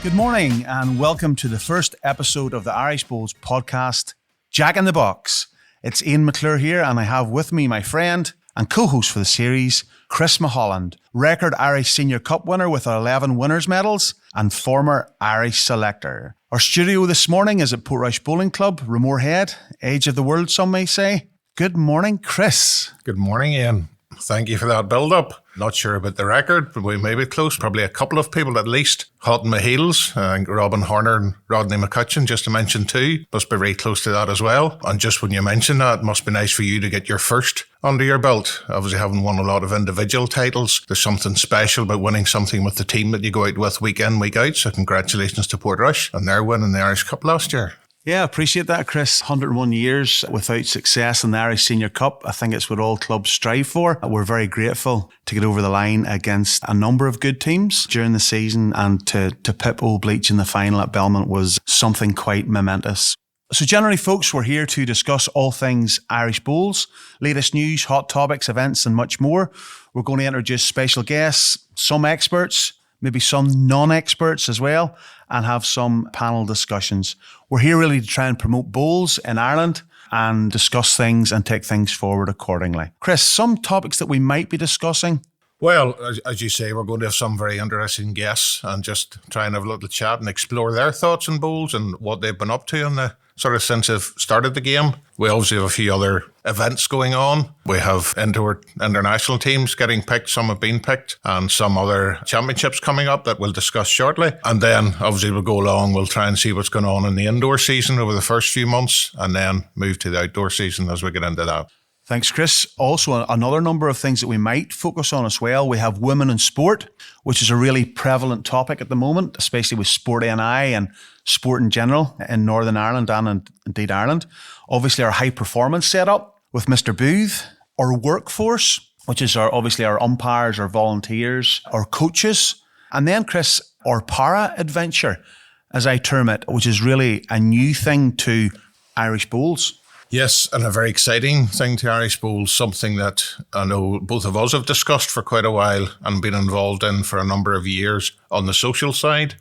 Good morning and welcome to the first episode of the Irish Bowls podcast, Jack in the Box. It's Ian McClure here and I have with me my friend and co-host for the series, Chris Mulholland, record Irish Senior Cup winner with 11 winners' medals and former Irish selector. Our studio this morning is at Portrush Bowling Club, Ramore Head, age of the world some may say. Good morning, Chris. Good morning, Ian. Thank you for that build-up. Not sure about the record, but we may be close. Probably a couple of people at least. Hot in my heels. I think Robin Horner and Rodney McCutcheon, just to mention two, must be very close to that as well. And just when you mention that, it must be nice for you to get your first under your belt. Obviously, having won a lot of individual titles, there's something special about winning something with the team that you go out with week in, week out. So congratulations to Portrush on their win in the Irish Cup last year. Yeah, appreciate that, Chris. 101 years without success in the Irish Senior Cup. I think it's what all clubs strive for. We're very grateful to get over the line against a number of good teams during the season, and to pip Old Bleach in the final at Belmont was something quite momentous. So generally, folks, we're here to discuss all things Irish Bowls, latest news, hot topics, events, and much more. We're going to introduce special guests, some experts, maybe some non-experts as well, and have some panel discussions. We're here really to try and promote bowls in Ireland and discuss things and take things forward accordingly. Chris, some topics that we might be discussing? Well, as you say, we're going to have some very interesting guests and just try and have a little chat and explore their thoughts on bowls and what they've been up to in the sort of since they've started the game. We obviously have a few other events going on. We have international teams getting picked, some have been picked, and some other championships coming up that we'll discuss shortly. And then obviously we'll go along, we'll try and see what's going on in the indoor season over the first few months and then move to the outdoor season as we get into that. Thanks, Chris. Also, another number of things that we might focus on as well. We have women in sport, which is a really prevalent topic at the moment, especially with Sport NI and sport in general in Northern Ireland and indeed Ireland. Obviously, our high performance setup with Mr. Booth, our workforce, which is obviously our umpires, our volunteers, our coaches, and then, Chris, our para adventure, as I term it, which is really a new thing to Irish Bowls. Yes, and a very exciting thing to Irish Bowls, something that I know both of us have discussed for quite a while and been involved in for a number of years on the social side.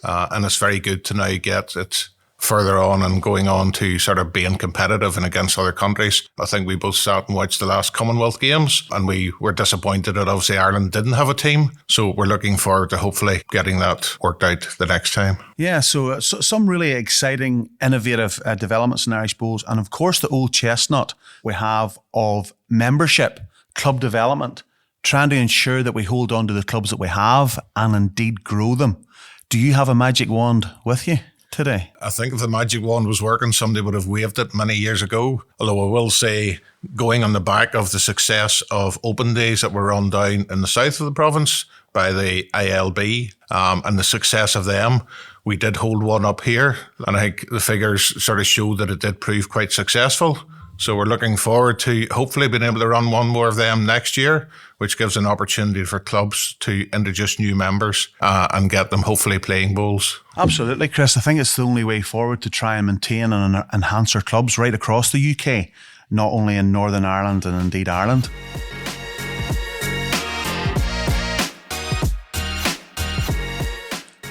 And it's very good to now get it further on and going on to sort of being competitive and against other countries. I think we both sat and watched the last Commonwealth Games and we were disappointed that obviously Ireland didn't have a team. So we're looking forward to hopefully getting that worked out the next time. Yeah, so some really exciting, innovative developments in Irish Bowls. And of course, the old chestnut we have of membership, club development, trying to ensure that we hold on to the clubs that we have and indeed grow them. Do you have a magic wand with you today? I think if the magic wand was working, somebody would have waved it many years ago. Although I will say, going on the back of the success of open days that were run down in the south of the province by the ILB and the success of them, we did hold one up here. And I think the figures sort of showed that it did prove quite successful. So we're looking forward to hopefully being able to run one more of them next year, which gives an opportunity for clubs to introduce new members and get them hopefully playing bowls. Absolutely, Chris. I think it's the only way forward to try and maintain and enhance our clubs right across the UK, not only in Northern Ireland and indeed Ireland.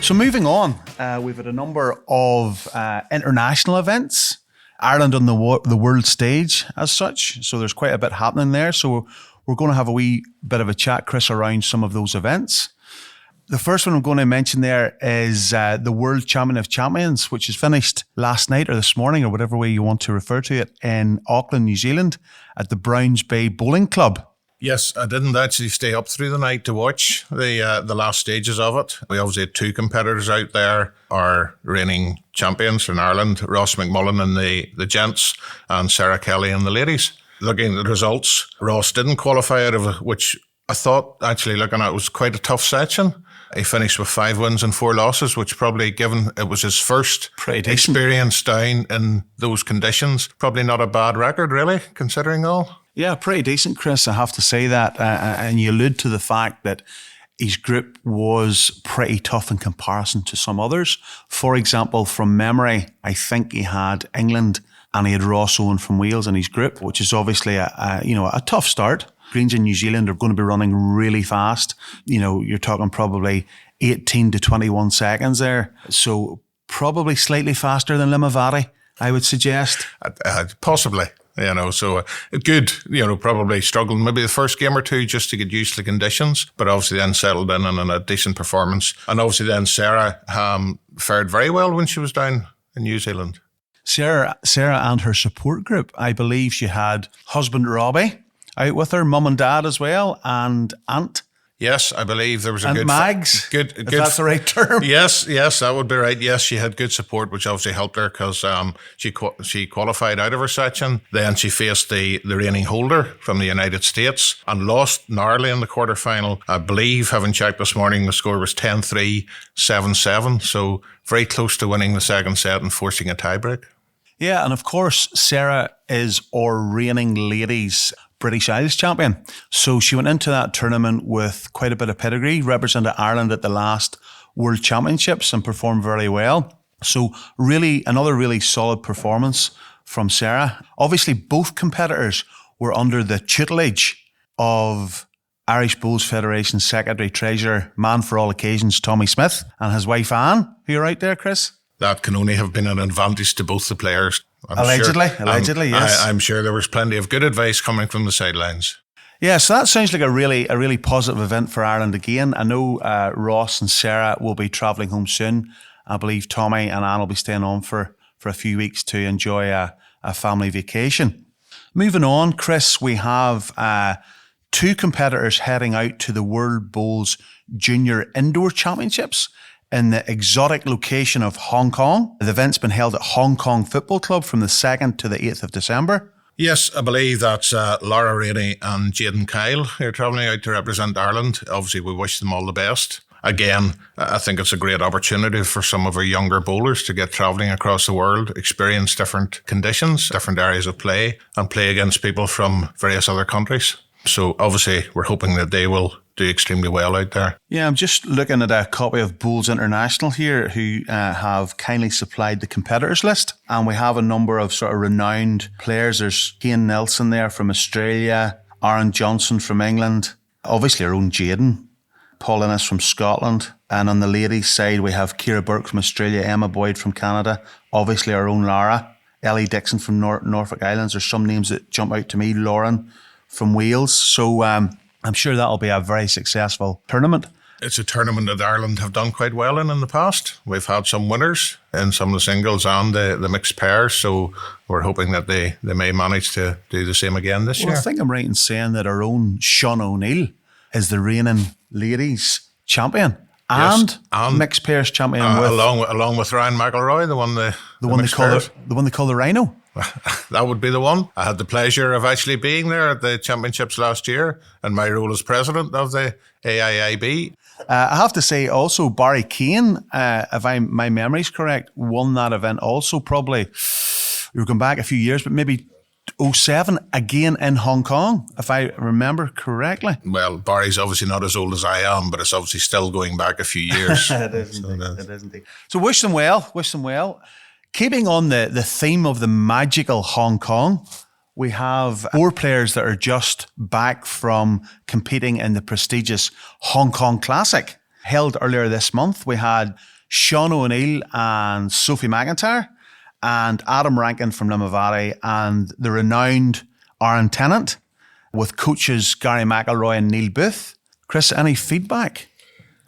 So moving on, we've had a number of international events. Ireland on the world stage as such. So there's quite a bit happening there. So we're going to have a wee bit of a chat, Chris, around some of those events. The first one I'm going to mention there is the World Champion of Champions, which is finished last night or this morning or whatever way you want to refer to it in Auckland, New Zealand at the Browns Bay Bowling Club. Yes, I didn't actually stay up through the night to watch the last stages of it. We obviously had two competitors out there, our reigning champions in Ireland, Ross McMullan in the gents and Sarah Kelly in the ladies. Looking at the results, Ross didn't qualify out of it, which I thought actually looking at it was quite a tough section. He finished with 5 wins and 4 losses, which probably, given it was his first experience down in those conditions, probably not a bad record really, considering all. Yeah, pretty decent, Chris, I have to say that. And you allude to the fact that his group was pretty tough in comparison to some others. For example, from memory, I think he had England and he had Ross Owen from Wales in his group, which is obviously a tough start. Greens in New Zealand are going to be running really fast. You know, you're talking probably 18 to 21 seconds there. So probably slightly faster than Limavady, I would suggest. Possibly. So good, probably struggled maybe the first game or two just to get used to the conditions, but obviously then settled in and a decent performance. And obviously then Sarah fared very well when she was down in New Zealand. Sarah and her support group, I believe she had husband Robbie out with her, mum and dad as well, and aunt. Yes, I believe there was a and good... Mags, good, if that's the right term. Yes, that would be right. Yes, she had good support, which obviously helped her because she qualified out of her section. Then she faced the reigning holder from the United States and lost narrowly in the quarterfinal. I believe, having checked this morning, the score was 10-3, 7-7. So very close to winning the second set and forcing a tiebreak. Yeah, and of course, Sarah is our reigning ladies British Isles champion. So she went into that tournament with quite a bit of pedigree, represented Ireland at the last World Championships and performed very well. So really, another really solid performance from Sarah. Obviously, both competitors were under the tutelage of Irish Bowls Federation Secretary Treasurer, man for all occasions, Tommy Smith, and his wife Anne, who you're right there, Chris. That can only have been an advantage to both the players. Allegedly, yes. I'm sure there was plenty of good advice coming from the sidelines. Yeah, so that sounds like a really positive event for Ireland again. I know Ross and Sarah will be travelling home soon. I believe Tommy and Anne will be staying on for a few weeks to enjoy a family vacation. Moving on, Chris, we have two competitors heading out to the World Bowls Junior Indoor Championships in the exotic location of Hong Kong. The event's been held at Hong Kong Football Club from the 2nd to the 8th of December. Yes, I believe that's Laura Rainey and Jaden Kyle who are travelling out to represent Ireland. Obviously, we wish them all the best. Again, I think it's a great opportunity for some of our younger bowlers to get travelling across the world, experience different conditions, different areas of play, and play against people from various other countries. So obviously, we're hoping that they will do extremely well out there. Yeah, I'm just looking at a copy of Bowls International here who have kindly supplied the competitors list. And we have a number of sort of renowned players. There's Kane Nelson there from Australia, Aaron Johnson from England, obviously our own Jaden, Paul Innes from Scotland. And on the ladies' side, we have Ciara Burke from Australia, Emma Boyd from Canada, obviously our own Lara, Ellie Dixon from Norfolk Islands. There's some names that jump out to me, Lauren from Wales. So I'm sure that'll be a very successful tournament. It's a tournament that Ireland have done quite well in the past. We've had some winners in some of the singles and the mixed pairs, so we're hoping that they may manage to do the same again this year. I think I'm right in saying that our own Shauna O'Neill is the reigning ladies champion and mixed pairs champion, along with Ryan McElroy, the one they call the Rhino. That would be the one. I had the pleasure of actually being there at the championships last year in my role as president of the AIIB. I have to say also Barry Kane, if my memory's correct, won that event also probably, we were going back a few years, but maybe 2007 again in Hong Kong, if I remember correctly. Well, Barry's obviously not as old as I am, but it's obviously still going back a few years. It is indeed. So wish them well. Keeping on the theme of the magical Hong Kong, we have 4 players that are just back from competing in the prestigious Hong Kong Classic. Held earlier this month, we had Shauna O'Neill and Sophie McIntyre and Adam Rankin from Limavady and the renowned Tennant with coaches Gary McElroy and Neil Booth. Chris, any feedback?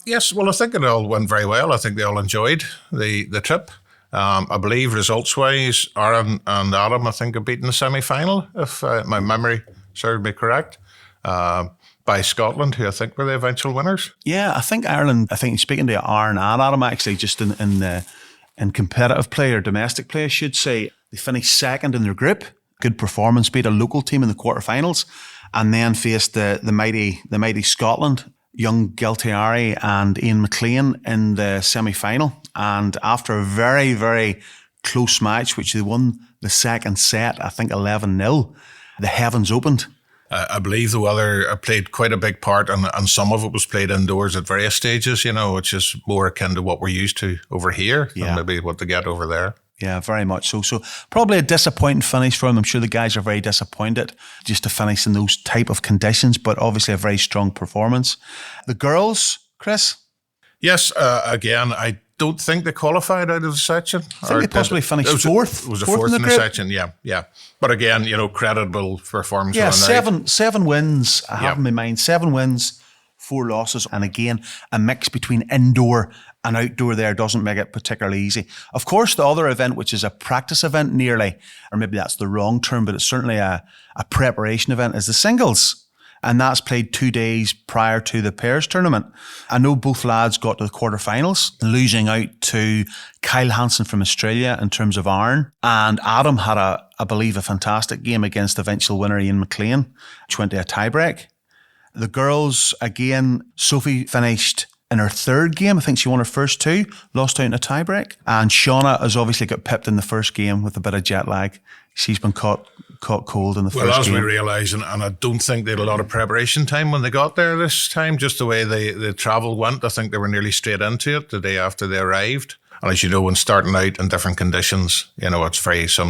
Yes, well, I think it all went very well. I think they all enjoyed the trip. I believe results-wise, Aaron and Adam, I think, have beaten the semi-final, if my memory serves me correct, by Scotland, who I think were the eventual winners. Yeah, I think Ireland, speaking to Aaron and Adam, actually, just in competitive play or domestic play, I should say, they finished second in their group. Good performance, beat a local team in the quarterfinals, and then faced the mighty Scotland, young Galtieri and Ian McLean in the semi-final. And after a very, very close match, which they won the second set, I think 11-0, the heavens opened. I believe the weather played quite a big part, and some of it was played indoors at various stages, which is more akin to what we're used to over here than maybe what they get over there. Yeah, very much so. So probably a disappointing finish for them. I'm sure the guys are very disappointed just to finish in those type of conditions, but obviously a very strong performance. The girls, Chris? Yes, again, I don't think they qualified out of the section. I think they possibly finished fourth. It was a fourth in the section, yeah. But again, creditable performance. Yeah, on the seven wins. I have them in mind. 7 wins, 4 losses. And again, a mix between indoor and outdoor there doesn't make it particularly easy. Of course, the other event, which is a practice event nearly, or maybe that's the wrong term, but it's certainly a preparation event, is the singles. And that's played 2 days prior to the pairs tournament. I know both lads got to the quarterfinals, losing out to Kyle Hansen from Australia in terms of iron. And Adam had, I believe, a fantastic game against the eventual winner, Ian McLean, which went to a tiebreak. The girls, again, Sophie finished in her 3rd game. I think she won her first 2, lost out in a tiebreak. And Shauna has obviously got pipped in the first game with a bit of jet lag. She's been caught cold in the first game. Well, as we realise, and I don't think they had a lot of preparation time when they got there this time, just the way the travel went. I think they were nearly straight into it the day after they arrived. And as you know, when starting out in different conditions, it's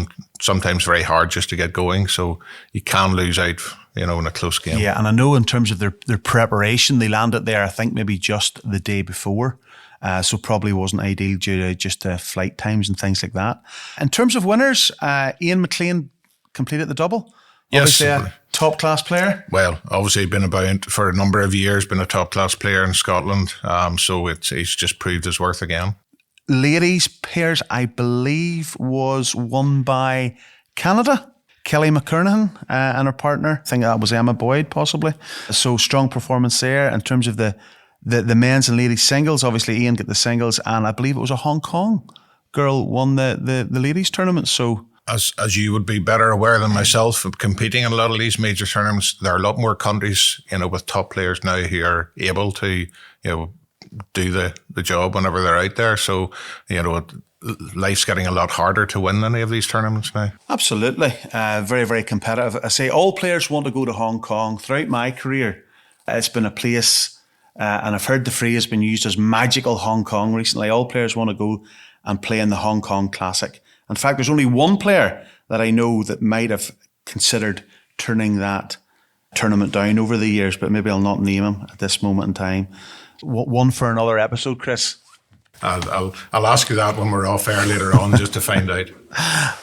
sometimes very hard just to get going. So you can lose out, in a close game. Yeah, and I know in terms of their preparation, they landed there, I think, maybe just the day before. So probably wasn't ideal due to just flight times and things like that. In terms of winners, Ian McLean completed the double. Yes. Obviously a top-class player. Well, obviously been about for a number of years, been a top-class player in Scotland. So he's just proved his worth again. Ladies pairs, I believe, was won by Canada. Kelly McKernahan and her partner. I think that was Emma Boyd, possibly. So strong performance there. In terms of the men's and ladies singles, obviously Ian got the singles, and I believe it was a Hong Kong girl won the ladies tournament. So as you would be better aware than myself, competing in a lot of these major tournaments, there are a lot more countries, with top players now who are able to, do the job whenever they're out there. So, life's getting a lot harder to win any of these tournaments now. Absolutely. Very, very competitive. I say all players want to go to Hong Kong. Throughout my career, it's been a place, and I've heard the phrase has been used as magical Hong Kong recently. All players want to go and play in the Hong Kong Classic. In fact, there's only one player that I know that might have considered turning that tournament down over the years, but maybe I'll not name him at this moment in time. One for another episode, Chris. I'll ask you that when we're off air later on, just to find out.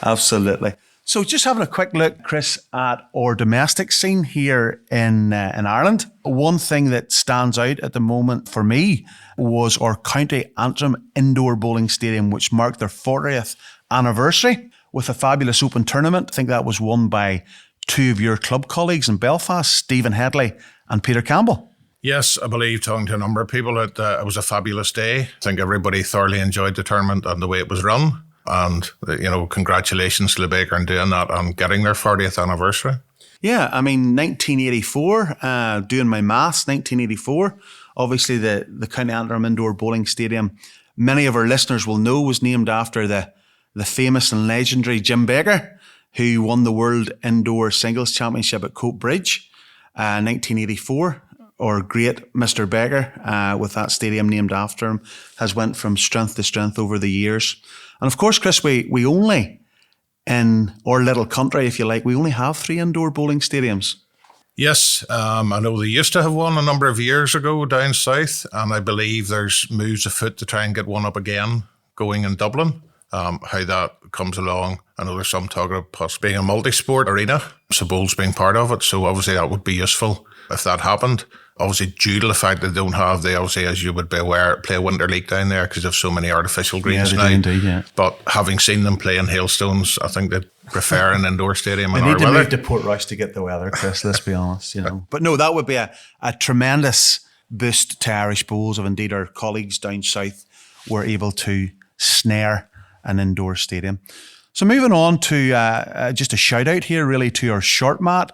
Absolutely. So just having a quick look, Chris, at our domestic scene here in Ireland. One thing that stands out at the moment for me was our County Antrim Indoor Bowling Stadium, which marked their 40th anniversary with a fabulous open tournament. I think that was won by 2 of your club colleagues in Belfast, Stephen Headley and Peter Campbell. Yes, I believe, talking to a number of people, it was a fabulous day. I think everybody thoroughly enjoyed the tournament and the way it was run. And, congratulations to the Baker on doing that and getting their 40th anniversary. Yeah, I mean, 1984, doing my maths, 1984, obviously the County Antrim Indoor Bowling Stadium, many of our listeners will know, was named after the famous and legendary Jim Baker, who won the World Indoor Singles Championship at Cope Bridge, 1984. Or great Mr. Baker, with that stadium named after him, has went from strength to strength over the years. And of course, Chris, we only, in our little country, if you like, we only have 3 indoor bowling stadiums. Yes, I know they used to have one a number of years ago down south, and I believe there's moves afoot to try and get one up again going in Dublin. How that comes along, I know there's some talk of possibly being a multi-sport arena, so bowls being part of it, so obviously that would be useful if that happened. Obviously, due to the fact that they obviously, as you would be aware, play a winter league down there because they have so many artificial greens now. Indeed, yeah. But having seen them play in hailstones, I think they'd prefer an indoor stadium in our weather. They need to move to Portrush to get the weather, Chris, let's be honest. But no, that would be a tremendous boost to Irish bowls if indeed our colleagues down south were able to snare an indoor stadium. So moving on to just a shout out here really to our short mat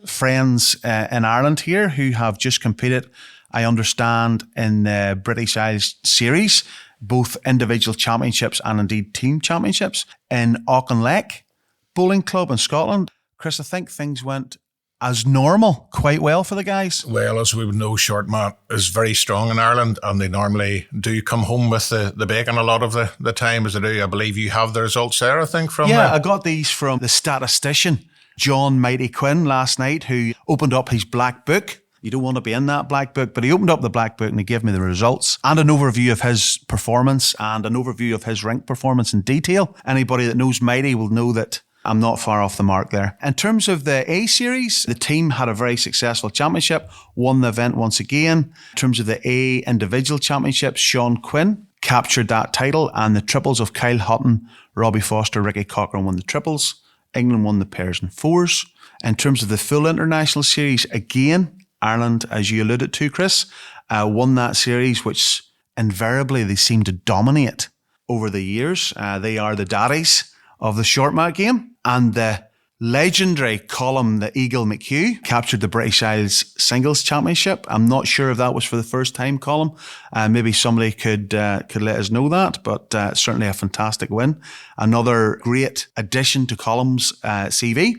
friends in Ireland here who have just competed, I understand, in the British Isles Series, both individual championships and indeed team championships in Auchinleck Bowling Club in Scotland. Chris, I think things went as normal quite well for the guys. Well, as we would know, short mat is very strong in Ireland, and they normally do come home with the bacon a lot of the time as they do. I believe you have the results there, I think, from I got these from the statistician John Mighty Quinn last night, who opened up his black book You don't want to be in that black book. But he opened up the black book and he gave me the results and an overview of his performance and an overview of his rink performance in detail. Anybody that knows Mighty will know that I'm not far off the mark there. In terms of the A series, the team had a very successful championship, won the event once again. In terms of the A individual championships, Sean Quinn captured that title, and the triples of Kyle Hutton, Robbie Foster, Ricky Cochran won the triples. England won the pairs and fours. In terms of the full international series, again, Ireland, as you alluded to, Chris, won that series, which invariably they seem to dominate over the years. They are the daddies of the short mat game. And the legendary Colm, the Eagle McHugh, captured the British Isles Singles Championship. I'm not sure if that was for the first time, Colm. Maybe somebody could let us know that, but certainly a fantastic win. Another great addition to Colm's CV.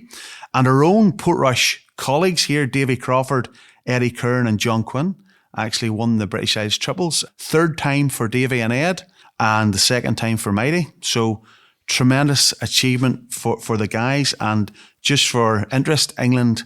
And our own Portrush colleagues here, Davy Crawford, Eddie Kern and John Quinn, actually won the British Isles triples. Third time for Davy and Ed, and the second time for Mighty. So tremendous achievement for the guys. And just for interest, England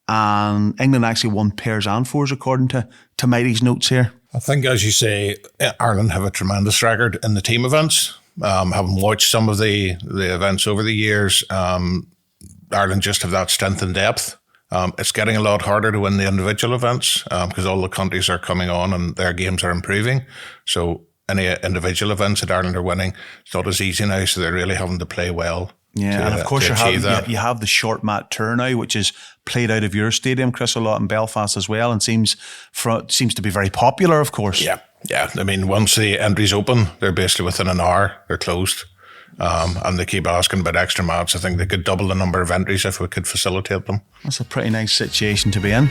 actually won pairs and fours according to Mighty's notes here. I think, as you say, Ireland have a tremendous record in the team events. Having watched some of the events over the years, Ireland just have that strength and depth. It's getting a lot harder to win the individual events because all the countries are coming on and their games are improving. So any individual events that Ireland are winning, it's not as easy now, so they're really having to play well. Yeah, and of course you have the short mat tour now, which is played out of your stadium, Chris, a lot in Belfast as well, and seems to be very popular, of course. Yeah. I mean, once the entries open, they're basically within an hour, they're closed. And they keep asking about extra mats. I think they could double the number of entries if we could facilitate them. That's a pretty nice situation to be in.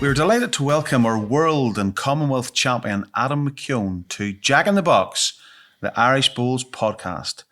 We're delighted to welcome our World and Commonwealth champion Adam McKeown to Jack in the Box, the Irish Bowls podcast.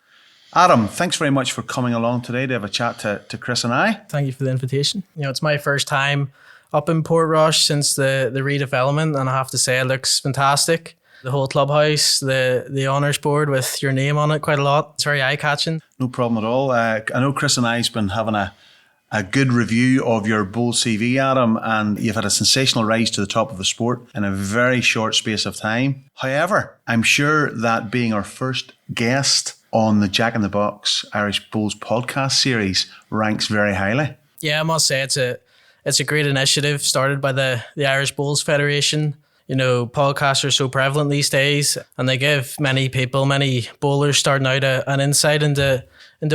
Adam, thanks very much for coming along today to have a chat to Chris and I. Thank you for the invitation. It's my first time up in Portrush since the redevelopment, and I have to say it looks fantastic. The whole clubhouse, the honours board with your name on it quite a lot. It's very eye-catching. No problem at all. I know Chris and I have been having a good review of your bowl CV, Adam, and you've had a sensational rise to the top of the sport in a very short space of time. However, I'm sure that being our first guest on the Jack in the Box Irish Bowls podcast series ranks very highly. Yeah, I must say it's a great initiative started by the Irish Bowls Federation. Podcasts are so prevalent these days, and they give many bowlers starting out an insight into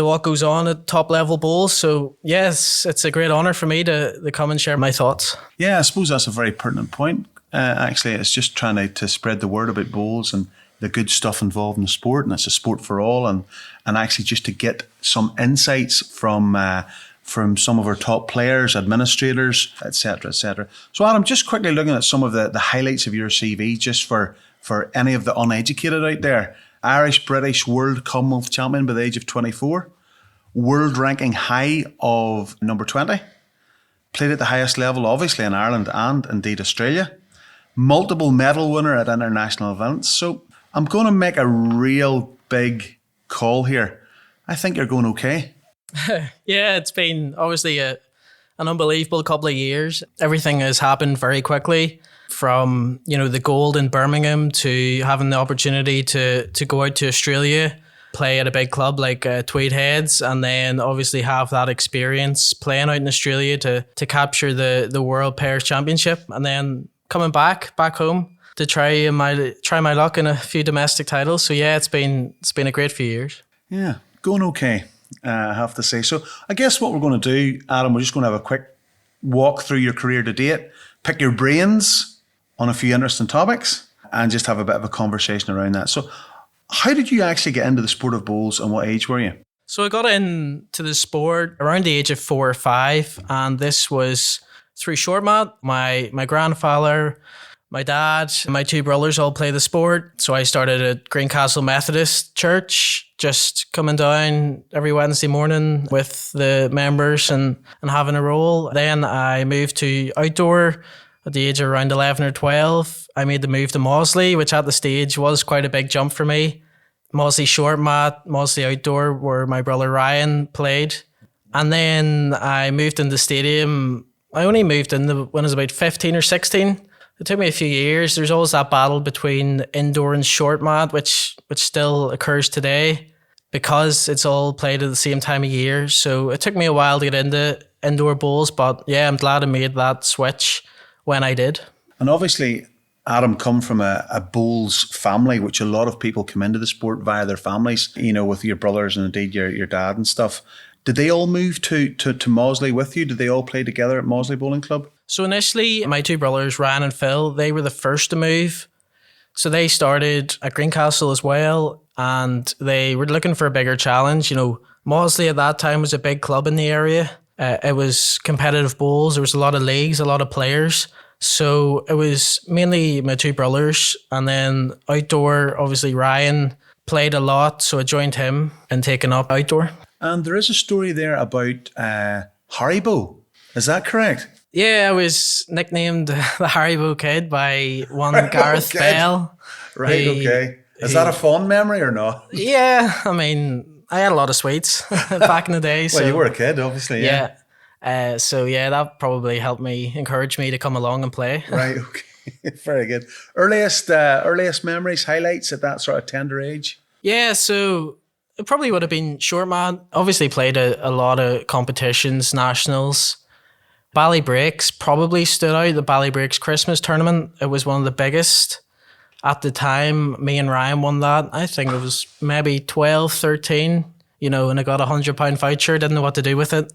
what goes on at top level bowls. So yes, it's a great honour for me to come and share my thoughts. Yeah, I suppose that's a very pertinent point. Actually, it's just trying to spread the word about bowls and the good stuff involved in the sport, and it's a sport for all, and actually just to get some insights from some of our top players, administrators, etc., etc. So Adam, just quickly looking at some of the highlights of your CV, just for any of the uneducated out there. Irish, British, World, Commonwealth champion by the age of 24. World ranking high of number 20. Played at the highest level, obviously, in Ireland and indeed Australia. Multiple medal winner at international events. So I'm going to make a real big call here. I think you're going okay. Yeah, it's been obviously an unbelievable couple of years. Everything has happened very quickly, from the gold in Birmingham to having the opportunity to go out to Australia, play at a big club like Tweed Heads, and then obviously have that experience playing out in Australia to capture the World Pairs Championship, and then coming back home to try my luck in a few domestic titles. So yeah, it's been a great few years. Yeah, going okay. I have to say. So I guess what we're going to do, Adam, we're just going to have a quick walk through your career to date, pick your brains on a few interesting topics, and just have a bit of a conversation around that. So how did you actually get into the sport of bowls, and what age were you? So I got into the sport around the age of 4 or 5, and this was through short mat. My grandfather, my dad, and my 2 brothers all play the sport. So I started at Greencastle Methodist Church, just coming down every Wednesday morning with the members and having a roll. Then I moved to outdoor at the age of around 11 or 12. I made the move to Mawsley, which at the stage was quite a big jump for me. Mawsley short mat, Mawsley outdoor, where my brother Ryan played. And then I moved into the stadium. I only moved in when I was about 15 or 16. It took me a few years. There's always that battle between indoor and short mat, which still occurs today because it's all played at the same time of year. So it took me a while to get into indoor bowls, but yeah, I'm glad I made that switch when I did. And obviously, Adam come from a bowls family, which a lot of people come into the sport via their families, you know, with your brothers and indeed your dad and stuff. Did they all move to Maudesley with you? Did they all play together at Maudesley Bowling Club? So initially, my two brothers, Ryan and Phil, they were the first to move. So they started at Greencastle as well, and they were looking for a bigger challenge. You know, Maudesley at that time was a big club in the area. It was competitive bowls. There was a lot of leagues, a lot of players. So it was mainly my two brothers, and then outdoor, obviously Ryan played a lot, so I joined him in taking up outdoor. And there is a story there about Haribo. Is that correct? Yeah, I was nicknamed the Haribo Kid by one Gareth Bell. Right, okay. Is that a fond memory or not? Yeah, I mean, I had a lot of sweets back in the day. Well, you were a kid, obviously, yeah. So yeah, that probably helped me, encourage me to come along and play. Right, okay. Very good. Earliest memories, highlights at that sort of tender age? Yeah, so it probably would have been short man. Obviously played a lot of competitions, nationals. Ballybreaks probably stood out, the Ballybreaks Christmas tournament. It was one of the biggest. At the time, me and Ryan won that. I think it was maybe 12, 13, you know, and I got a £100 voucher, didn't know what to do with it.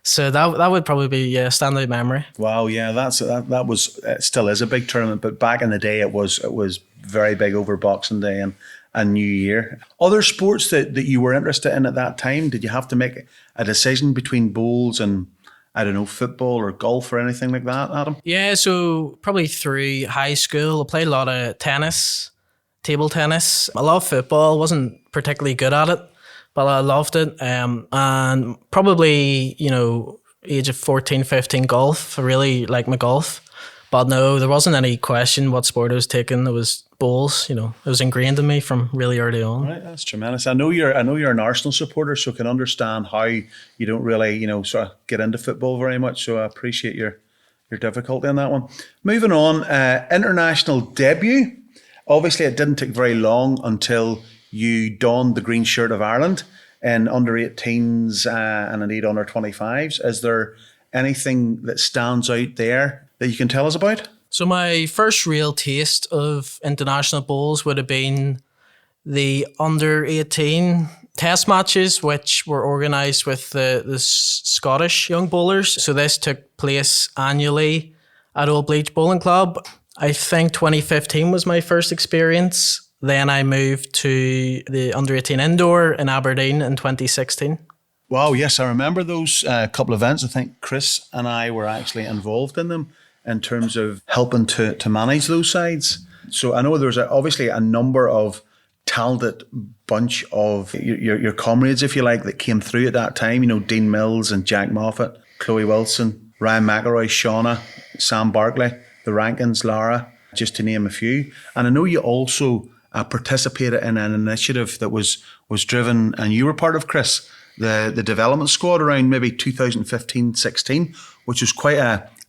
So that would probably be a standout memory. Wow, yeah, that was, it still is a big tournament, but back in the day it was very big over Boxing Day and New Year. Other sports that you were interested in at that time, did you have to make a decision between bowls and, I don't know, football or golf or anything like that, Adam? Yeah, so probably through high school, I played a lot of tennis, table tennis. I love football, wasn't particularly good at it, but I loved it. And probably, you know, age of 14, 15, golf. I really like my golf. But no, there wasn't any question what sport I was taking. It was bowls, you know. It was ingrained in me from really early on. Right, that's tremendous. I know you're an Arsenal supporter, so I can understand how you don't really, you know, sort of get into football very much. So I appreciate your difficulty on that one. Moving on, international debut. Obviously, it didn't take very long until you donned the green shirt of Ireland in under 18s and indeed under 25s. Is there anything that stands out there that you can tell us about? So my first real taste of international bowls would have been the under 18 test matches, which were organised with the Scottish young bowlers. So this took place annually at Old Bleach Bowling Club. I think 2015 was my first experience. Then I moved to the under 18 indoor in Aberdeen in 2016. Wow, yes, I remember those couple of events. I think Chris and I were actually involved in them in terms of helping to manage those sides. So I know there's obviously a number of talented bunch of your comrades, if you like, that came through at that time. You know, Dean Mills and Jack Moffat, Chloe Wilson, Ryan McElroy, Shauna, Sam Barkley, the Rankins, Lara, just to name a few. And I know you also participated in an initiative that was driven, and you were part of, Chris, the development squad around maybe 2015-16, which was quite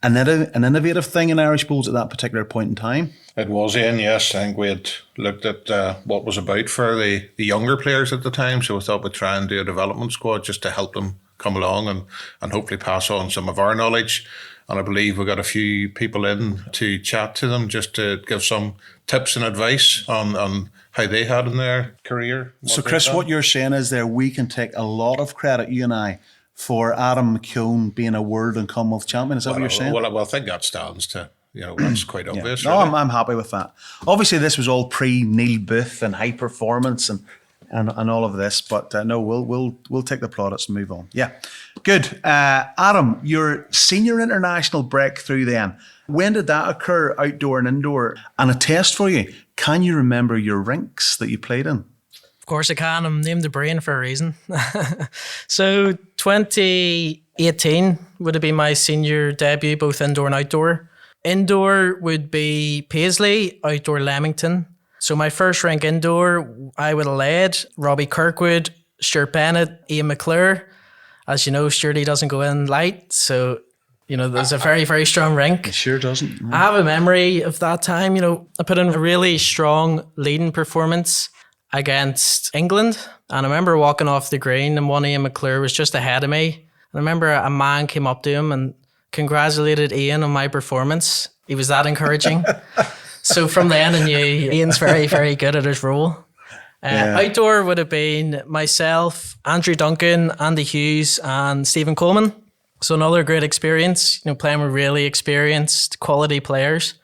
an innovative thing in Irish bowls at that particular point in time. It was, Ian, yes. I think we had looked at what was about for the younger players at the time, so we thought we'd try and do a development squad just to help them come along and hopefully pass on some of our knowledge. And I believe we got a few people in to chat to them just to give some tips and advice on how they had in their career. So, Chris, what you're saying is there we can take a lot of credit, you and I, for Adam McClure being a World and Commonwealth champion. Is that what you're saying? Well, I think that stands to, you know, that's quite obvious. Yeah. No, really. I'm happy with that. Obviously, this was all pre-Neil Booth and high performance and all of this, but no, we'll take the plaudits and move on. Yeah, good. Adam, your senior international breakthrough then, when did that occur, outdoor and indoor? And a test for you, can you remember your rinks that you played in? Of course I can. I'm named the brain for a reason. So 2018 would have been my senior debut, both indoor and outdoor. Indoor would be Paisley, outdoor Leamington. So my first rink indoor, I would have led Robbie Kirkwood, Stuart Bennett, Ian McClure. as you know, Sturdy doesn't go in light. So, there's a very, very strong rink. It sure doesn't. I have a memory of that time. I put in a really strong leading performance against England. And I remember walking off the green and one Ian McClure was just ahead of me. And I remember a man came up to him and congratulated Ian on my performance. He was that encouraging. So from then I knew Ian's very, very good at his role. Outdoor would have been myself, Andrew Duncan, Andy Hughes and Stephen Coleman. So another great experience, playing with really experienced quality players.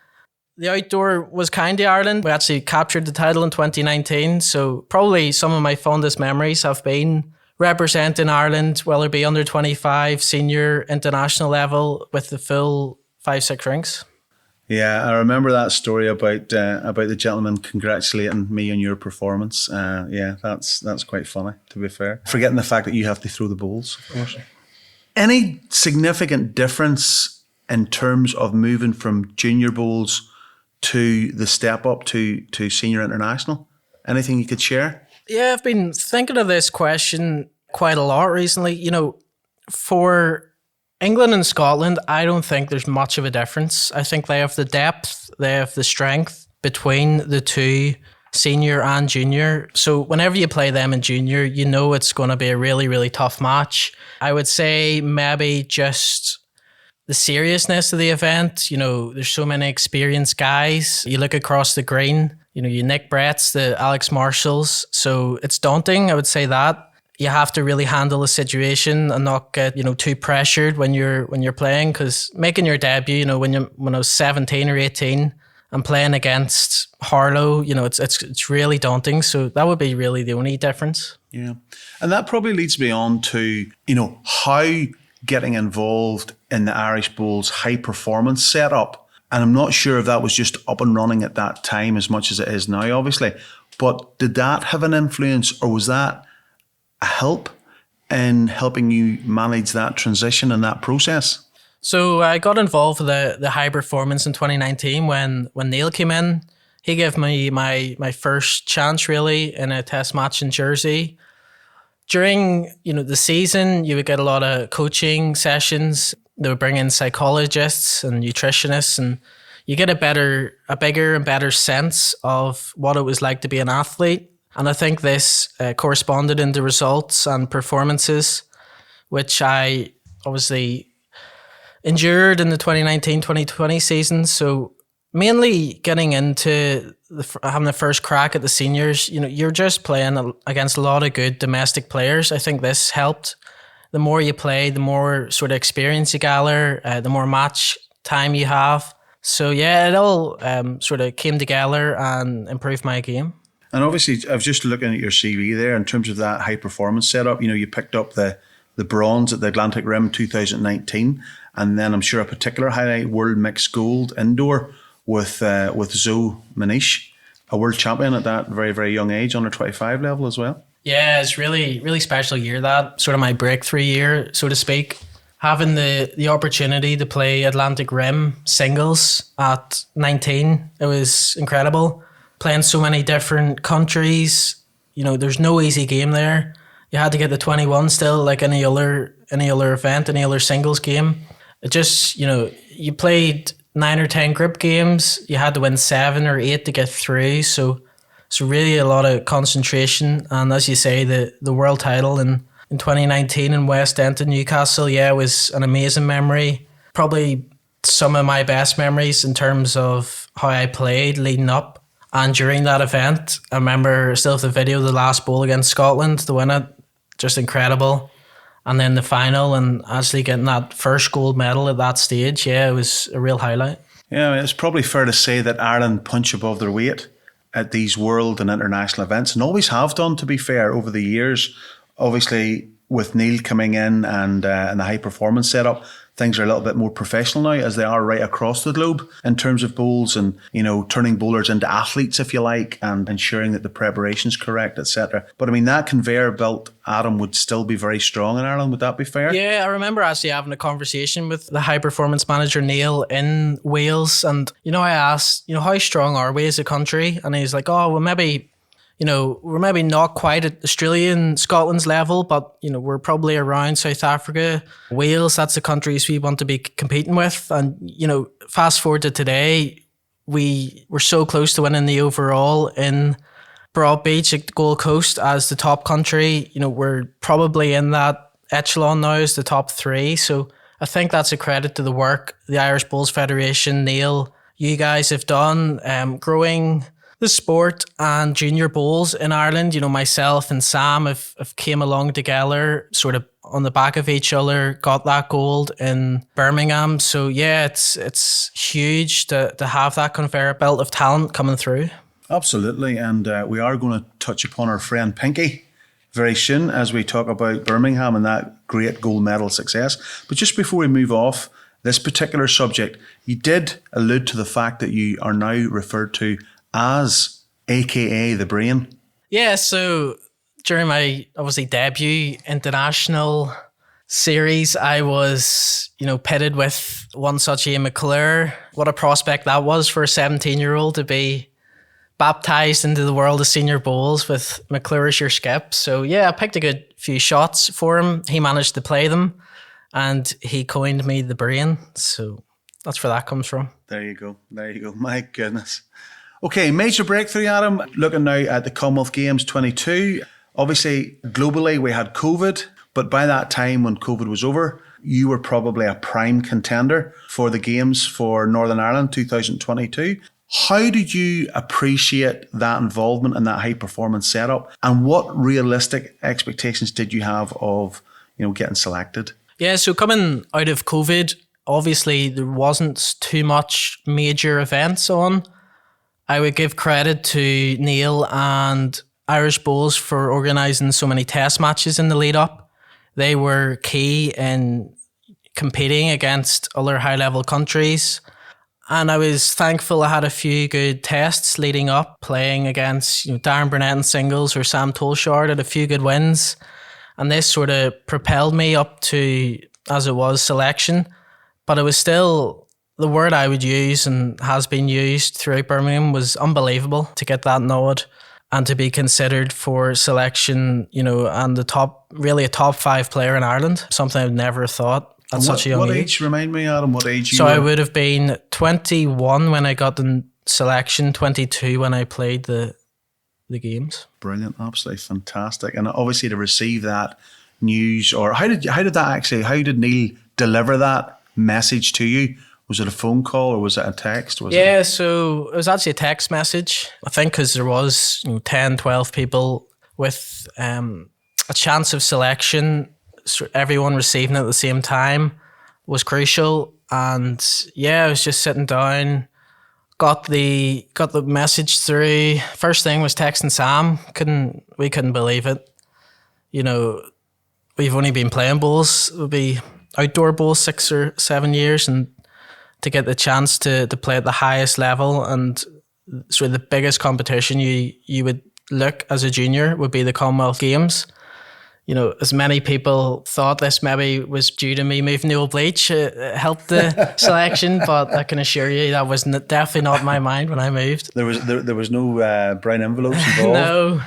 The outdoor was kind of Ireland. We actually captured the title in 2019. So probably some of my fondest memories have been representing Ireland, whether it be under 25, senior, international level with the full 5-6 rinks. Yeah, I remember that story about the gentleman congratulating me on your performance. That's quite funny, to be fair. Forgetting the fact that you have to throw the bowls, of course. Any significant difference in terms of moving from junior bowls to the step up to senior international? Anything you could share? Yeah, I've been thinking of this question quite a lot recently. For England and Scotland, I don't think there's much of a difference. I think they have the depth, they have the strength between the two, senior and junior. So whenever you play them in junior, it's going to be a really, really tough match. I would say maybe just the seriousness of the event. There's so many experienced guys. You look across the green, you Nick Brett's, the Alex Marshalls. So it's daunting, I would say that. You have to really handle the situation and not get, too pressured when you're playing, because making your debut, when I was 17 or 18 and playing against Harlow, it's really daunting. So that would be really the only difference. Yeah. And that probably leads me on to, how getting involved in the Irish Bowls high performance setup. And I'm not sure if that was just up and running at that time as much as it is now, obviously. But did that have an influence, or was that a help in helping you manage that transition and that process? So I got involved with the high performance in 2019 when Neil came in. He gave me my first chance really in a test match in Jersey. During the season, you would get a lot of coaching sessions. They would bring in psychologists and nutritionists, and you get a bigger and better sense of what it was like to be an athlete. And I think this corresponded in the results and performances, which I obviously endured in the 2019-2020 season. So mainly getting into having the first crack at the seniors, you're just playing against a lot of good domestic players. I think this helped. The more you play, the more sort of experience you gather, the more match time you have. So yeah, it all sort of came together and improved my game. And obviously, I was just looking at your CV there in terms of that high performance setup. You picked up the bronze at the Atlantic Rim 2019, and then I'm sure a particular highlight, world mixed gold indoor with Zoe Manish, a world champion at that very, very young age, under 25 level as well. Yeah, it's really, really special year, that sort of my breakthrough year, so to speak. Having the opportunity to play Atlantic Rim singles at 19, it was incredible. Playing so many different countries, there's no easy game there. You had to get the 21 still, like any other event, any other singles game. It just, you played 9 or 10 group games. You had to win 7 or 8 to get through. So it's really a lot of concentration. And as you say, the world title in 2019 in West End in Newcastle, it was an amazing memory. Probably some of my best memories in terms of how I played leading up. And during that event, I remember still the video of the last bowl against Scotland to win it. Just incredible. And then the final and actually getting that first gold medal at that stage, it was a real highlight. Yeah, I mean, it's probably fair to say that Ireland punch above their weight at these world and international events, and always have done, to be fair, over the years. Obviously, with Neil coming in and the high performance setup, things are a little bit more professional now, as they are right across the globe in terms of bowls and, turning bowlers into athletes, if you like, and ensuring that the preparation's correct, etc. But I mean, that conveyor belt, Adam, would still be very strong in Ireland. Would that be fair? Yeah, I remember actually having a conversation with the high performance manager, Neil, in Wales. And, I asked, how strong are we as a country? And he's like, oh, well, maybe, we're maybe not quite at Australian, Scotland's level, but, we're probably around South Africa, Wales. That's the countries we want to be competing with. And, fast forward to today, we were so close to winning the overall in Broadbeach at Gold Coast as the top country. We're probably in that echelon now as the top 3. So I think that's a credit to the work the Irish Bowls Federation, Neil, you guys have done, growing the sport and junior bowls in Ireland. Myself and Sam have came along together, sort of on the back of each other, got that gold in Birmingham. So yeah, it's huge to have that conveyor belt of talent coming through. Absolutely, and we are going to touch upon our friend Pinky very soon as we talk about Birmingham and that great gold medal success. But just before we move off this particular subject, you did allude to the fact that you are now referred to as AKA the Brain. Yeah, so during my obviously debut international series, I was, pitted with one such Ian McClure. What a prospect that was for a 17-year-old to be baptised into the world of senior bowls with McClure as your skip. So yeah, I picked a good few shots for him. He managed to play them and he coined me the Brain. So that's where that comes from. There you go. My goodness. Okay, major breakthrough, Adam. Looking now at the Commonwealth Games 22. Obviously, globally, we had COVID, but by that time when COVID was over, you were probably a prime contender for the Games for Northern Ireland 2022. How did you appreciate that involvement and that high performance setup? And what realistic expectations did you have of, getting selected? Yeah, so coming out of COVID, obviously there wasn't too much major events on. I would give credit to Neil and Irish Bowls for organising so many test matches in the lead up. They were key in competing against other high level countries. And I was thankful I had a few good tests leading up, playing against Darren Burnett in singles or Sam Tolshard, had a few good wins. And this sort of propelled me up to, as it was, selection. But it was still, the word I would use and has been used throughout Birmingham was unbelievable to get that nod and to be considered for selection, and a top 5 player in Ireland, something I'd never thought. At such a young age. What age? Remind me, Adam, what age you were? So I would have been 21 when I got the selection, 22 when I played the games. Brilliant, absolutely fantastic. And obviously to receive that news, or how did Neil deliver that message to you? Was it a phone call or was it a text? So it was actually a text message. I think because there was 10, 12 people with a chance of selection. So everyone receiving it at the same time was crucial. And yeah, I was just sitting down, got the message through. First thing was texting Sam. We couldn't believe it. We've only been playing bowls. It would be outdoor bowls 6 or 7 years, and to get the chance to play at the highest level and sort of the biggest competition you would look as a junior would be the Commonwealth Games. As many people thought this maybe was due to me moving to Old Bleach, it helped the selection, but I can assure you that was definitely not my mind when I moved. There was no brown envelopes involved? No,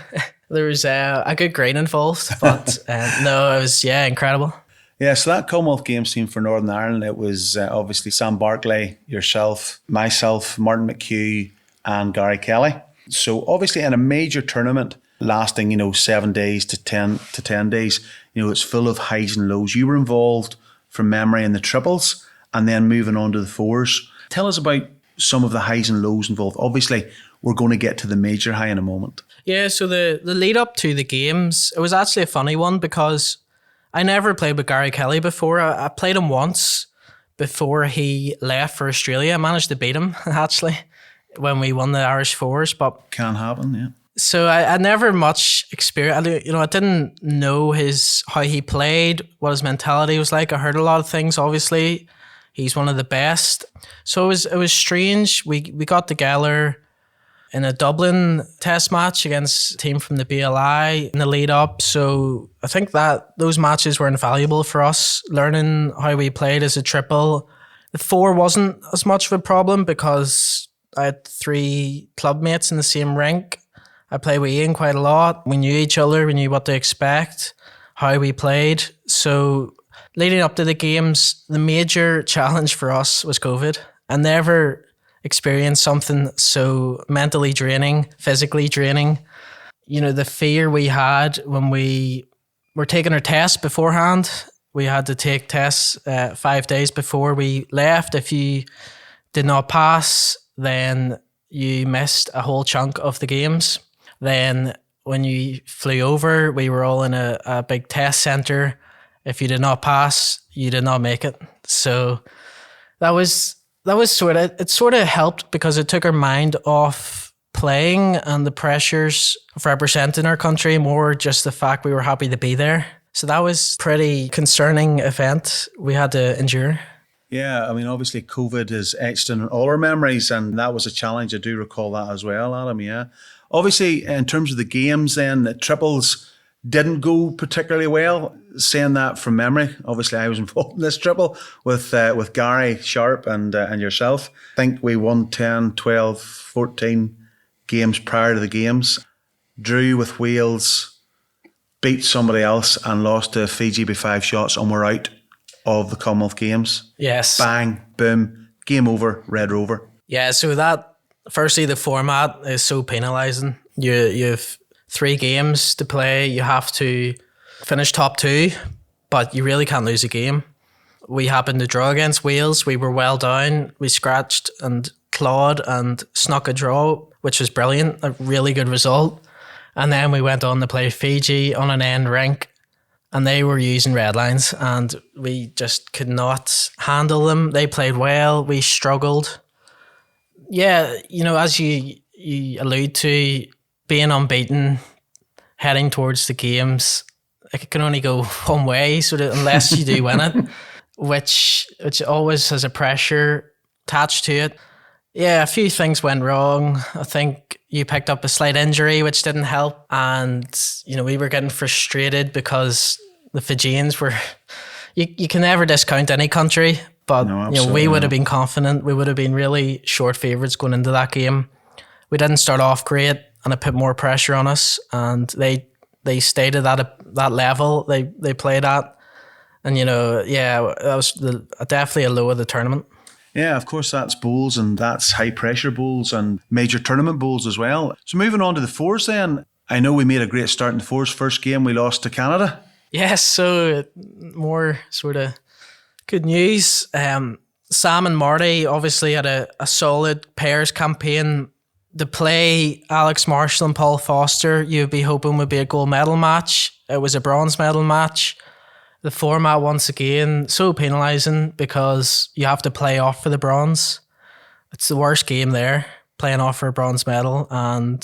there was a good green involved, but no, it was, incredible. Yeah, so that Commonwealth Games team for Northern Ireland, it was obviously Sam Barclay, yourself, myself, Martin McHugh and Gary Kelly. So obviously in a major tournament, lasting, 7 days to 10 days. It's full of highs and lows. You were involved from memory in the triples and then moving on to the fours. Tell us about some of the highs and lows involved. Obviously, we're going to get to the major high in a moment. Yeah, so the lead up to the games, it was actually a funny one because I never played with Gary Kelly before. I played him once before he left for Australia. I managed to beat him, actually, when we won the Irish fours. But can happen, yeah. So I never much experience. I didn't know how he played, what his mentality was like. I heard a lot of things. Obviously, he's one of the best. So it was strange. We got together in a Dublin test match against a team from the BLI in the lead up. So I think that those matches were invaluable for us, learning how we played as a triple. The four wasn't as much of a problem because I had 3 club mates in the same rink. I played with Ian quite a lot. We knew each other. We knew what to expect, how we played. So leading up to the games, the major challenge for us was COVID. I never experienced something so mentally draining, physically draining. You know, the fear we had when we were taking our tests beforehand. We had to take tests 5 days before we left. If you did not pass, then you missed a whole chunk of the games. Then when you flew over, we were all in a big test center. If you did not pass, you did not make it. So that was sort of helped because it took our mind off playing and the pressures of representing our country, more just the fact we were happy to be there. So that was pretty concerning event we had to endure. Yeah, I mean, obviously COVID is etched in all our memories, and that was a challenge. I do recall that as well, Adam, yeah. Obviously, in terms of the games then, the triples didn't go particularly well. Saying that from memory, obviously I was involved in this triple with Gary Sharp and yourself. I think we won 10, 12, 14 games prior to the games. Drew with Wales, beat somebody else and lost to Fiji by 5 shots, and we're out of the Commonwealth Games. Yes. Bang, boom, game over, Red Rover. Yeah, so that, firstly, the format is so penalising. You have 3 games to play. You have to finish top 2, but you really can't lose a game. We happened to draw against Wales. We were well down. We scratched and clawed and snuck a draw, which was brilliant, a really good result. And then we went on to play Fiji on an end rink, and they were using red lines, and we just could not handle them. They played well. We struggled. Yeah, you know, as you allude to, being unbeaten, heading towards the games, it can only go one way, sort of, unless you do win it, which always has a pressure attached to it. Yeah, a few things went wrong. I think you picked up a slight injury, which didn't help. And, you know, we were getting frustrated because the Fijians were... You can never discount any country, but no, you know, we would have been confident. We would have been really short favourites going into that game. We didn't start off great, and it put more pressure on us. And they stayed at that level they played at. And, you know, yeah, that was definitely a low of the tournament. Yeah, of course, that's bowls, and that's high pressure bowls and major tournament bowls as well. So moving on to the fours then, I know we made a great start in the fours. First game we lost to Canada. Yes, so more sort of good news. Sam and Marty obviously had a solid pairs campaign. To play Alex Marshall and Paul Foster, you'd be hoping would be a gold medal match. It was a bronze medal match. The format, once again, so penalising because you have to play off for the bronze. It's the worst game there, playing off for a bronze medal. And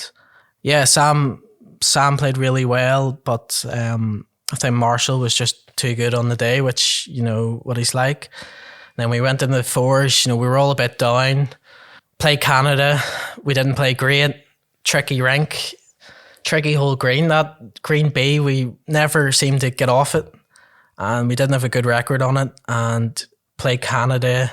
yeah, Sam played really well, but I think Marshall was just too good on the day, which, you know, what he's like. Then we went into the fours, you know, we were all a bit down. Played Canada, we didn't play great. Tricky rink, tricky hole green. That green B, we never seemed to get off it. And we didn't have a good record on it. And played Canada.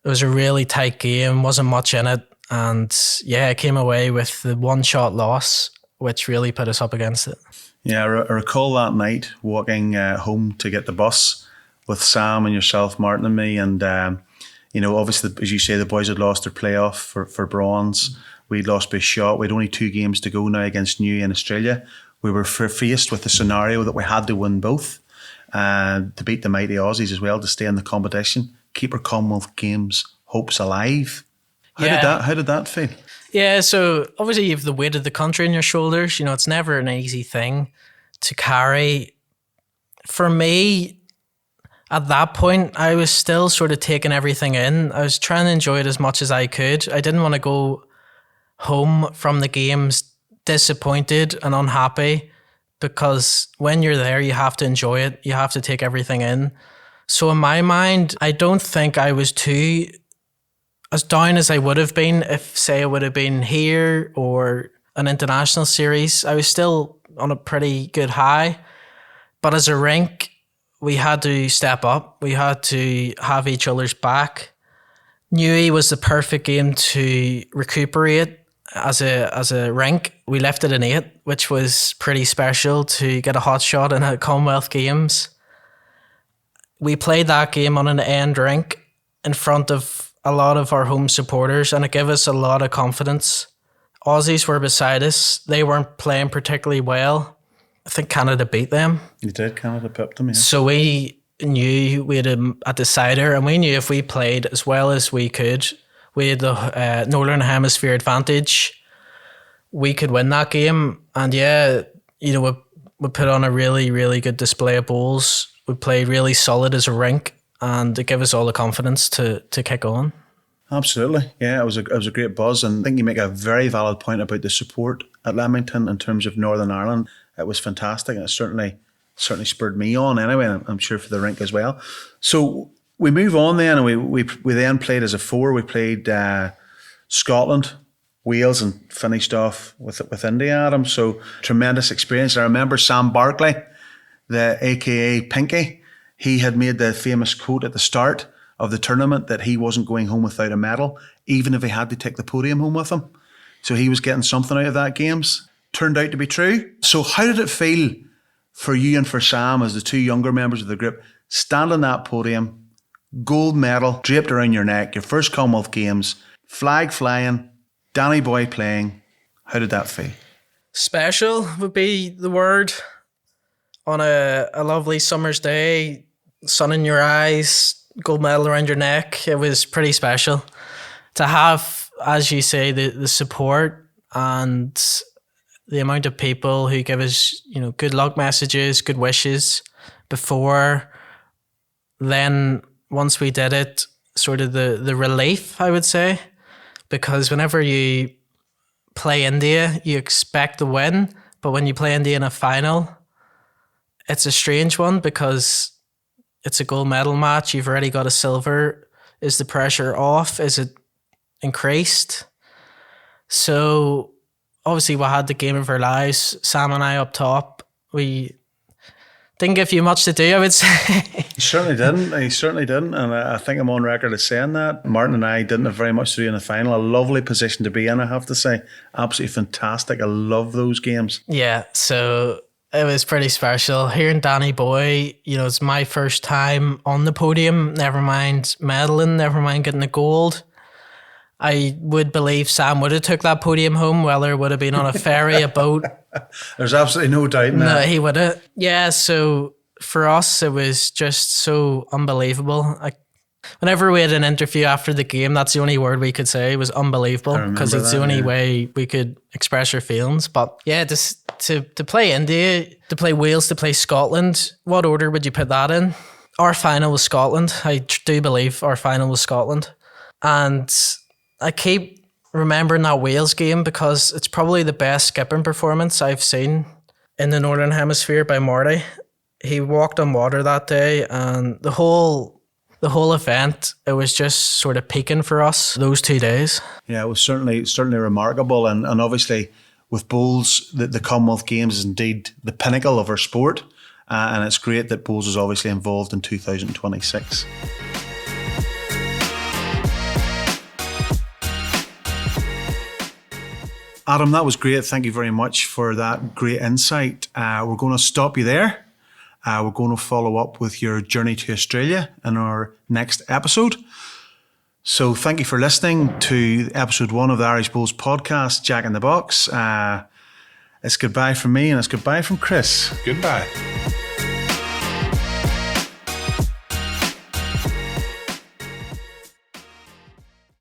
It was a really tight game, wasn't much in it. And yeah, I came away with the 1-shot loss, which really put us up against it. Yeah, I recall that night walking home to get the bus with Sam and yourself, Martin and me. And, you know, obviously, as you say, the boys had lost their playoff for bronze. We'd lost by a shot. We had only 2 games to go now against New in Australia. We were faced with the scenario that we had to win both. To beat the mighty Aussies as well, to stay in the competition, keep our Commonwealth Games hopes alive. How did that feel? Yeah, so obviously you have the weight of the country on your shoulders. You know, it's never an easy thing to carry. For me, at that point, I was still sort of taking everything in. I was trying to enjoy it as much as I could. I didn't want to go home from the games disappointed and unhappy, because when you're there, you have to enjoy it. You have to take everything in. So in my mind, I don't think I was too as down as I would have been if, say, I would have been here or an international series. I was still on a pretty good high. But as a rink, we had to step up. We had to have each other's back. Newey was the perfect game to recuperate. as a rink, we left it an 8, which was pretty special to get a hot shot in a Commonwealth Games. We played that game on an end rink in front of a lot of our home supporters, and it gave us a lot of confidence. Aussies were beside us. They weren't playing particularly well. I think Canada beat them. You did, Canada pipped them, yeah. So we knew we had a decider, and we knew if we played as well as we could, we had the Northern Hemisphere advantage. We could win that game. And yeah, we put on a really, really good display of bowls. We played really solid as a rink, and it gave us all the confidence to kick on. Absolutely. Yeah, it was a great buzz. And I think you make a very valid point about the support at Leamington in terms of Northern Ireland. It was fantastic, and it certainly spurred me on anyway, and I'm sure for the rink as well. So we move on then, and we then played as a 4. We played Scotland, Wales, and finished off with India, Adam. So tremendous experience. I remember Sam Barkley, the AKA Pinky, he had made the famous quote at the start of the tournament that he wasn't going home without a medal, even if he had to take the podium home with him. So he was getting something out of that games. Turned out to be true. So how did it feel for you and for Sam as the 2 younger members of the group, stand on that podium, gold medal draped around your neck, your first Commonwealth Games, flag flying, Danny Boy playing? How did that feel? Special would be the word. On a lovely summer's day, sun in your eyes, gold medal around your neck. It was pretty special to have, as you say, the support and the amount of people who give us, good luck messages, good wishes before. Then once we did it, sort of the relief, I would say, because whenever you play India, you expect the win, but when you play India in a final, it's a strange one because it's a gold medal match. You've already got a silver. Is the pressure off? Is it increased? So obviously we had the game of our lives. Sam and I up top. We didn't give you much to do, I would say. He certainly didn't. And I think I'm on record as saying that. Martin and I didn't have very much to do in the final. A lovely position to be in, I have to say. Absolutely fantastic. I love those games. Yeah, so it was pretty special. Hearing Danny Boy, it's my first time on the podium. Never mind medaling, never mind getting the gold. I would believe Sam would have took that podium home, whether it would have been on a ferry, a boat. There's absolutely no doubt in that. No, he would have. Yeah, so for us, it was just so unbelievable. Whenever we had an interview after the game, that's the only word we could say. It was unbelievable because it's the only way we could express our feelings. But yeah, just to play India, to play Wales, to play Scotland, what order would you put that in? Our final was Scotland. I do believe our final was Scotland. And I keep remembering that Wales game because it's probably the best skipping performance I've seen in the Northern Hemisphere by Marty. He walked on water that day, and the whole event, it was just sort of peaking for us those 2 days. Yeah, it was certainly remarkable, and obviously with bowls, the Commonwealth Games is indeed the pinnacle of our sport, and it's great that bowls is obviously involved in 2026. Adam, that was great. Thank you very much for that great insight. We're going to stop you there. We're going to follow up with your journey to Australia in our next episode. So thank you for listening to episode 1 of the Irish Bowls podcast, Jack in the Box. It's goodbye from me and it's goodbye from Chris. Goodbye.